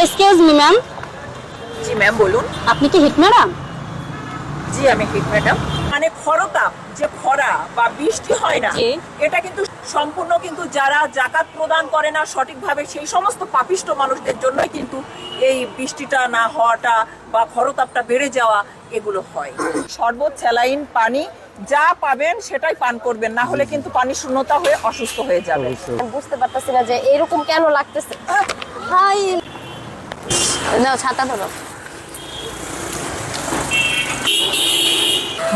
Excuse me ma'am. জি ma'am বলুন। আপনি কি হিট ম্যাডাম? জি আমি হিট ম্যাডাম। মানে খরতাপ যে খরা বা বৃষ্টি হয় না, জি। এটা কিন্তু সম্পূর্ণ কিন্তু যারা জাকাত প্রদান করে না সঠিকভাবে সেই সমস্ত পাপিষ্ট মানুষদের জন্যই কিন্তু এই বৃষ্টিটা না হওয়াটা বা খরতাপটা বেড়ে যাওয়া এগুলো হয়। শরবত, স্যালাইন, পানি যা পাবেন সেটাই পান করবেন, না হলে কিন্তু পানি শূন্যতা হয়ে অসুস্থ হয়ে যাবে। আমি বুঝতে পারতেছি না যে এরকম কেন লাগতেছে। হাই। নাও ছাতা ধরো।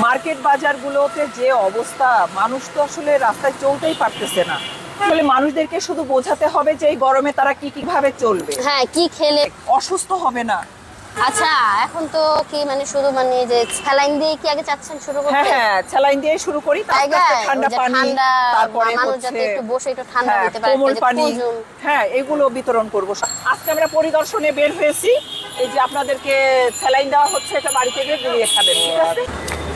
মার্কেট বাজারগুলোতে যে অবস্থা, মানুষ তো আসলে রাস্তায় চলতেই পারতেছে না। আসলে মানুষদেরকে শুধু বোঝাতে হবে যে এই গরমে তারা কিভাবে চলবে, হ্যাঁ, কি খেলে অসুস্থ হবে না। আচ্ছা এখন তো কি মানে শুধু মানে যে স্যালাইন দিয়ে কি আগে চাচ্ছেন শুরু হ্যাঁ করতে? হ্যাঁ, স্যালাইন দিয়ে শুরু করি, তারপরে ঠান্ডা পানি, তারপরে মানুষ হচ্ছে যাতে একটু বসে একটু ঠান্ডা হ্যাঁ, দিতে পারে, কোমল যে পানি, কুজুম। হ্যাঁ এগুলো বিতরণ করব। আজকে আমরা পরিদর্শনে বের হয়েছি, এই যে আপনাদেরকে স্যালাইন দেওয়া হচ্ছে, এটা বাড়িতে গিয়ে গুলিয়ে খাবেন, ঠিক আছে?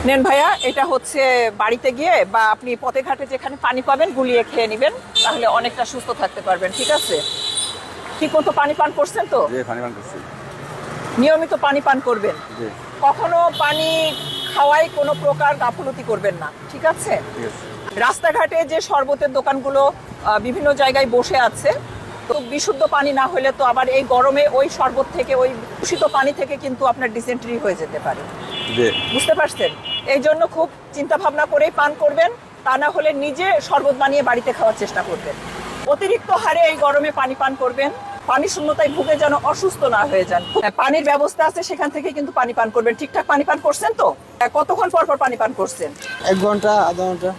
নেন ভাইয়া, এটা হচ্ছে বাড়িতে গিয়ে বা আপনি পথে ঘাটে যেখানে পানি পাবেন গুলিয়ে খেয়ে নেবেন, তাহলে অনেকটা সুস্থ থাকতে পারবেন, ঠিক আছে? ঠিক মতো পানি পান করছেন তো? জি পানি পান করছি। নিয়মিত পানি পান করবেন, জি কখনো পানি খাওয়ায় কোনো প্রকার গাফলতি করবেন না, ঠিক আছে? ঠিক আছে। রাস্তাঘাটে যে শরবতের দোকানগুলো বিভিন্ন জায়গায় বসে আছে, তো বিশুদ্ধ পানি না হলে তো আবার এই গরমে ওই শরবত থেকে, ওই দূষিত পানি থেকে কিন্তু আপনার ডিসেন্ট্রি হয়ে যেতে পারে, জি বুঝতে পারছেন? এই জন্য খুব চিন্তা ভাবনা করেই পান করবেন, তা না হলে নিজে শরবত বানিয়ে বাড়িতে খাওয়ার চেষ্টা করবেন। অতিরিক্ত হারে এই গরমে পানি পান করবেন, পানি শূন্যতায় ভুগে যেন অসুস্থ না হয়ে যান। পানির ব্যবস্থা আছে, সেখান থেকে কিন্তু পানি পান করবেন। ঠিকঠাক পানি পান করছেন তো? কতক্ষণ পর পর পানি পান করছেন? 1 ঘন্টা আধা ঘন্টা।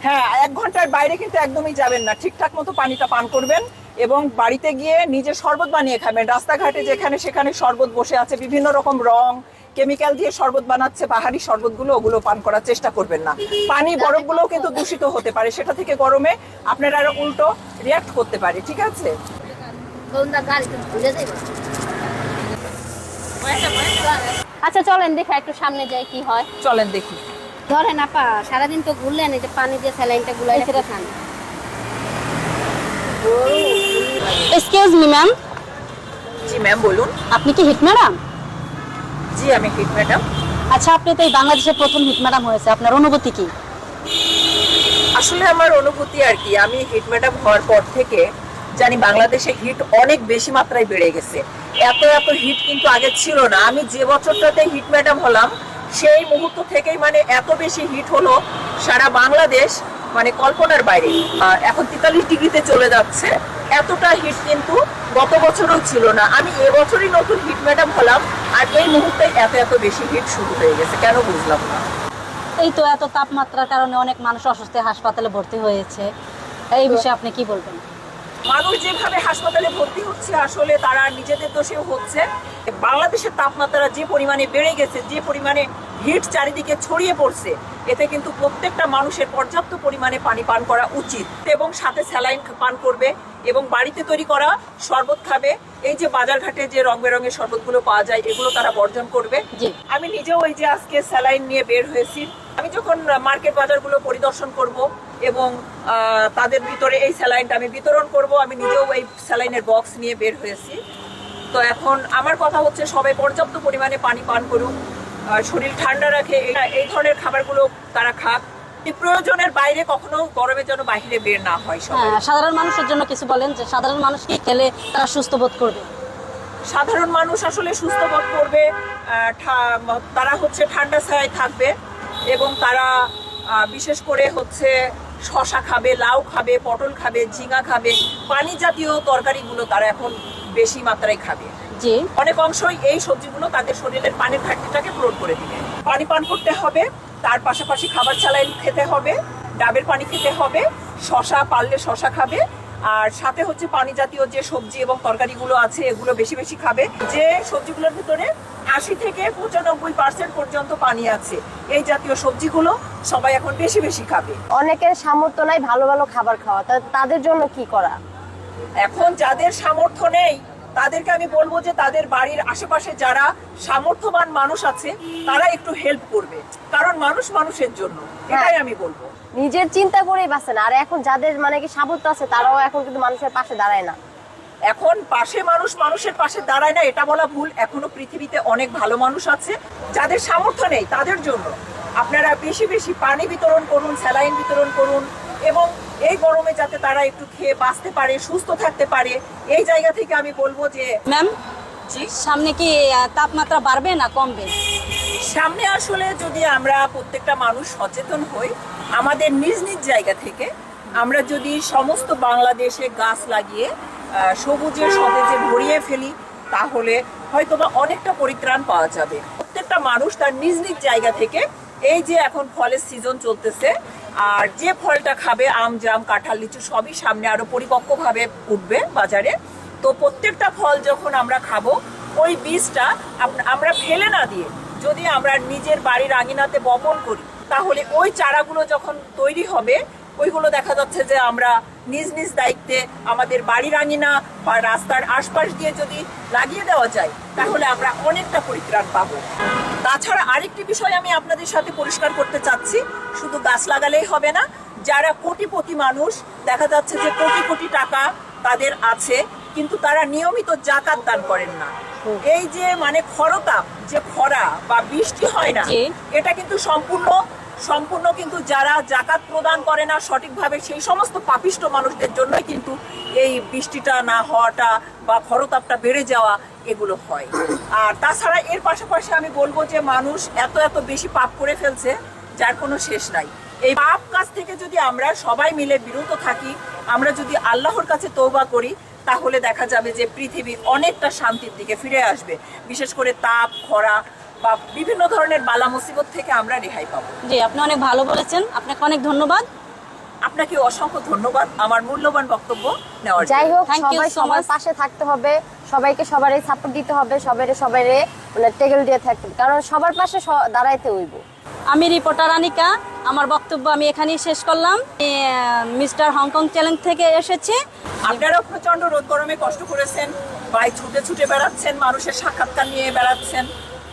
হ্যাঁ, 1 ঘন্টার বাইরে কিন্তু একদমই যাবেন না, ঠিকঠাক মতো পানিটা পান করবেন এবং বাড়িতে গিয়ে নিজে শরবত বানিয়ে খাবেন। রাস্তাঘাটে যেখানে সেখানে শরবত বসে আছে, বিভিন্ন রকম রং কেমিক্যাল দিয়ে শরবত বানাচ্ছে, বাহারি শরবতগুলো, ওগুলো পান করার চেষ্টা করবেন না। পানি বরফগুলোও কিন্তু দূষিত হতে পারে, সেটা থেকে গরমে আপনারা আরো উল্টো রিয়াক্ট করতে পারে, ঠিক আছে? আচ্ছা চলেন দেখা একটু সামনে যাই কি হয়। চলেন দেখি। ধরেন আপা সারাদিন তো ঘুরলেন, এই যে পানি দিয়ে স্যালাইনটা গুলাই সেটা খান। Excuse me ma'am. জি ম্যাম বলুন। আপনি কি হিট ম্যাডাম? জি আমি হিট ম্যাডাম। আচ্ছা, আপনি তো এই বাংলাদেশের প্রথম হিট ম্যাডাম হয়েছে, আপনার অনুভূতি কি? আসলে আমার অনুভূতি আর কি, আমি হিট ম্যাডাম হওয়ার পর থেকে জানি বাংলাদেশে হিট অনেক বেশি মাত্রায় বেড়ে গেছে। এত এত হিট কিন্তু আগে ছিল না। আমি যে বছরটাতে হিট ম্যাডাম হলাম সেই মুহূর্ত থেকেই মানে এত বেশি হিট হলো সারা বাংলাদেশ, মানে কল্পনার বাইরে। এখন 43 ডিগ্রিতে চলে যাচ্ছে, এতটা হিট কিন্তু গত বছরও ছিল না। আমি এবছরই নতুন হিট ম্যাডাম হলাম, আর এই মুহূর্তে এত এত বেশি হিট শুরু হয়ে গেছে, কেন বুঝলাম না। এই তো এত তাপমাত্রার কারণে অনেক মানুষ অসুস্থ হাসপাতালে ভর্তি হয়েছে, এই বিষয়ে আপনি কি বলবেন? মানুষ যেভাবে হাসপাতালে ভর্তি হচ্ছে, আসলে তারা নিজেদের দোষেও হচ্ছে। বাংলাদেশের তাপমাত্রা যে পরিমাণে বেড়ে গেছে, যে পরিমাণে হিট চারিদিকে ছড়িয়ে পড়ছে, এতে কিন্তু প্রত্যেকটা মানুষের পর্যাপ্ত পরিমাণে পানি পান করা উচিত এবং সাথে স্যালাইন পান করবে এবং বাড়িতে তৈরি করা শরবত খাবে। এই যে বাজারঘাটে যে রং বেরঙের শরবতগুলো পাওয়া যায়, এগুলো তারা বর্জন করবে। জি। আমি নিজেও এই যে আজকে স্যালাইন নিয়ে বের হয়েছি। আমি যখন মার্কেট বাজারগুলো পরিদর্শন করব এবং তাদের ভিতরে এই স্যালাইনটা আমি বিতরণ করব, আমি নিজেও এই স্যালাইনের বক্স নিয়ে বের হয়েছি। তো এখন আমার কথা হচ্ছে সবাই পর্যাপ্ত পরিমাণে পানি পান করুক, শরীর ঠান্ডা রাখে, এই ধরনের খাবারগুলো তারা খাক। প্রয়োজনের বাইরে কখনো গরমে যেন বাইরে বের না হয় সবাই। হ্যাঁ, সাধারণ মানুষের জন্য কিছু বলেন, যে সাধারণ মানুষ কি খেলে তারা সুস্থ বোধ করবে? সাধারণ মানুষ আসলে সুস্থ বোধ করবে, তারা হচ্ছে ঠান্ডা ছায়ায় থাকবে এবং তারা বিশেষ করে হচ্ছে শশা খাবে, লাউ খাবে, পটল খাবে, ঝিঙা খাবে, পানি জাতীয় তরকারিগুলো তারা এখন বেশি মাত্রায় খাবে। জি। অনেক অংশই এই সবজিগুলো তাদের শরীরের পানির ঘাটতিটাকে পূরণ করে দিবে। পানি পান করতে হবে, তার পাশাপাশি খাবার স্যালাইন খেতে হবে, ডাবের পানি খেতে হবে, শশা পারলে শশা খাবে, আর সাথে হচ্ছে পানি জাতীয় যে সবজি এবং তরকারিগুলো আছে এগুলো বেশি বেশি খাবে। যে সবজিগুলোর ভিতরে 80 থেকে 95% পর্যন্ত পানি আছে, এই জাতীয় সবজিগুলো সবাই এখন বেশি বেশি খাবে। অনেকের সামর্থ্য নাই ভালো ভালো খাবার খাওয়া, তাদের জন্য কি করা? এখন যাদের সামর্থ্য নেই তাদেরকে আমি বলবো যে তাদের বাড়ির আশেপাশে যারা সামর্থ্যবান মানুষ আছে তারা একটু হেল্প করবে, কারণ মানুষ মানুষের জন্য, এটাই আমি বলবো। নিজের চিন্তা করেই বাঁচে না, আর এখন যাদের মানে কি সামর্থ্য আছে তারাও এখন কিন্তু মানুষের পাশে দাঁড়ায় না। এখন পাশে মানুষ মানুষের পাশে দাঁড়ায় না এটা বলা ভুল, এখনো পৃথিবীতে অনেক ভালো মানুষ আছে যাদের সামর্থ্য নেই, তাদের জন্য আপনারা বেশি বেশি পানি বিতরণ করুন, স্যালাইন বিতরণ করুন, এবং এই গরমে যাতে তারা একটু খেয়ে বাঁচতে পারে, সুস্থ থাকতে পারে। এই জায়গা থেকে আমি বলবো যে ম্যাম, জি, সামনে কি তাপমাত্রা বাড়বে না কমবে? সামনে আসলে যদি আমরা প্রত্যেকটা মানুষ সচেতন হই, আমাদের নিজ নিজ জায়গা থেকে আমরা যদি সমস্ত বাংলাদেশে গাছ লাগিয়ে সবুজে সতেজে ভরিয়ে ফেলি, তাহলে হয়তোবা অনেকটা পরিত্রাণ পাওয়া যাবে। প্রত্যেকটা মানুষ তার নিজ নিজ জায়গা থেকে, এই যে এখন ফলের সিজন চলতেছে, আর যে ফলটা খাবে, আম জাম কাঁঠাল লিচু সবই সামনে আরো পরিপক্কভাবে উঠবে বাজারে, তো প্রত্যেকটা ফল যখন আমরা খাবো, ওই বীজটা আমরা ফেলে না দিয়ে যদি আমরা নিজের বাড়ির আঙিনাতে বপন করি, তাহলে ওই চারাগুলো যখন তৈরি হবে, ওইগুলো দেখা যাচ্ছে যে আমরা নিজ নিজ দায়িত্বে আমাদের বাড়ির আঙিনা বা রাস্তার আশপাশ দিয়ে যদি লাগিয়ে দেওয়া যায়, তাহলে আমরা অনেকটা পরিত্রাণ পাবো। তাছাড়া আরেকটি বিষয় আমি আপনাদের সাথে পরিষ্কার করতে চাচ্ছি, শুধু গাছ লাগালেই হবে না। যারা কোটিপতি মানুষ, দেখা যাচ্ছে যে কোটি কোটি টাকা তাদের আছে, কিন্তু তারা নিয়মিত জাকাত দান করেন না। এই যে মানে খরতাপ, যে খরা বা বৃষ্টি হয় না, এটা কিন্তু সম্পূর্ণ কিন্তু যারা জাকাত প্রদান করে না সঠিকভাবে, সেই সমস্ত পাপিষ্ট মানুষদের জন্যই কিন্তু এই বৃষ্টিটা না হওয়াটা বা খরতাপটা বেড়ে যাওয়া এগুলো হয়। আর তাছাড়া এর পাশাপাশি আমি বলবো যে মানুষ এত এত বেশি পাপ করে ফেলছে যার কোনো শেষ নাই। এই পাপ কাজ থেকে যদি আমরা সবাই মিলে বিরত থাকি, আমরা যদি আল্লাহর কাছে তওবা করি, তাহলে দেখা যাবে যে পৃথিবী অনেকটা শান্তির দিকে ফিরে আসবে। বিশেষ করে তাপ, খরা বা বিভিন্ন ধরনের বালা মুসিবত থেকে আমরা রেহাই পাবো। জি, আপনি অনেক ভালো বলেছেন, আপনাকে অনেক ধন্যবাদ। আপনাকে অসংখ্য ধন্যবাদ আমার মূল্যবান বক্তব্য নেওয়ার জন্য। যাই হোক, Thank you সবাই so সবার much. পাশে থাকতে হবে, সবাইকে সবারই সাপোর্ট দিতে হবে, সবাইরে মানে টেগল দিয়ে থাকতে হবে, কারণ সবার পাশে দাঁড়াইতে হইব। আমি রিপোর্টার আনিকা, আমার বক্তব্য আমি এখানেই শেষ করলাম। মিস্টার হংকং চ্যালেঞ্জ থেকে এসেছি। আপনারাও প্রচন্ড রোদ গরমে কষ্ট করেছেন, ভাই ছুটে ছুটে বেড়াচ্ছেন, মানুষের সাক্ষাৎকার নিয়ে বেড়াচ্ছেন,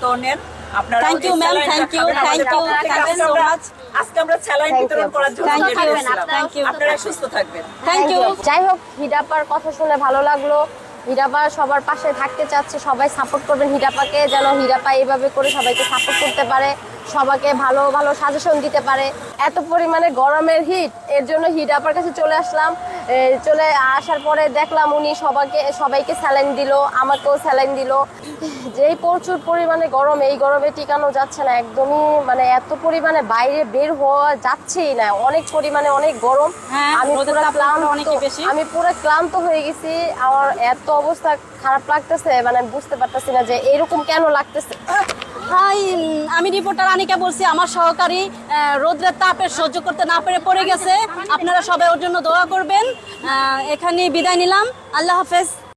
তো নেন আপনারা। Thank you, ma'am. Thank you. Thank you so much. আজকে আমরা স্যালাইন Thank বিতরণ you. করার জন্য Thank বের you. হয়েছিলাম। Thank you. আপনারা সুস্থ থাকবেন। Thank you. যাই হোক, হিডাপার কথা শুনে ভালো লাগলো। হিডাপা সবার পাশে থাকতে চাচ্ছে, সবাই সাপোর্ট করবেন হিডাপাকে, যেন হিডাপা এইভাবে করে সবাইকে সাপোর্ট করতে পারে, সবাইকে ভালো ভালো সাজেশন দিতে পারে। এত পরিমাণে গরমের হিট, এর জন্য হিডাপার কাছে চলে আসলাম। চলে আসার পরে দেখলাম উনি সবাইকে স্যালাইন দিল, আমাকেও স্যালাইন দিল। যেই প্রচুর পরিমাণে গরম, এই গরমে টিকানো যাচ্ছে না একদমই, মানে এত পরিমাণে বাইরে বের হওয়া যাচ্ছেই না, অনেক পরিমাণে অনেক গরম। হ্যাঁ, আমি রোদের পুরো তাপমাত্রা ক্লান্ত, অনেকই বেশি। আমি পুরো ক্লান্ত হয়ে গেছি, আমার এত অবস্থা খারাপ লাগতেছে, মানে আমি বুঝতে পারতেছি না যে এরকম কেন লাগতেছে। হাই, আমি রিপোর্টার আনিকা বলছি। আমার সহকারী রোদ্রের তাপে সহ্য করতে না পেরে পড়ে গেছে। আপনারা সবাই ওর জন্য দোয়া করবেন। এখানে বিদায় নিলাম, আল্লাহ হাফেজ।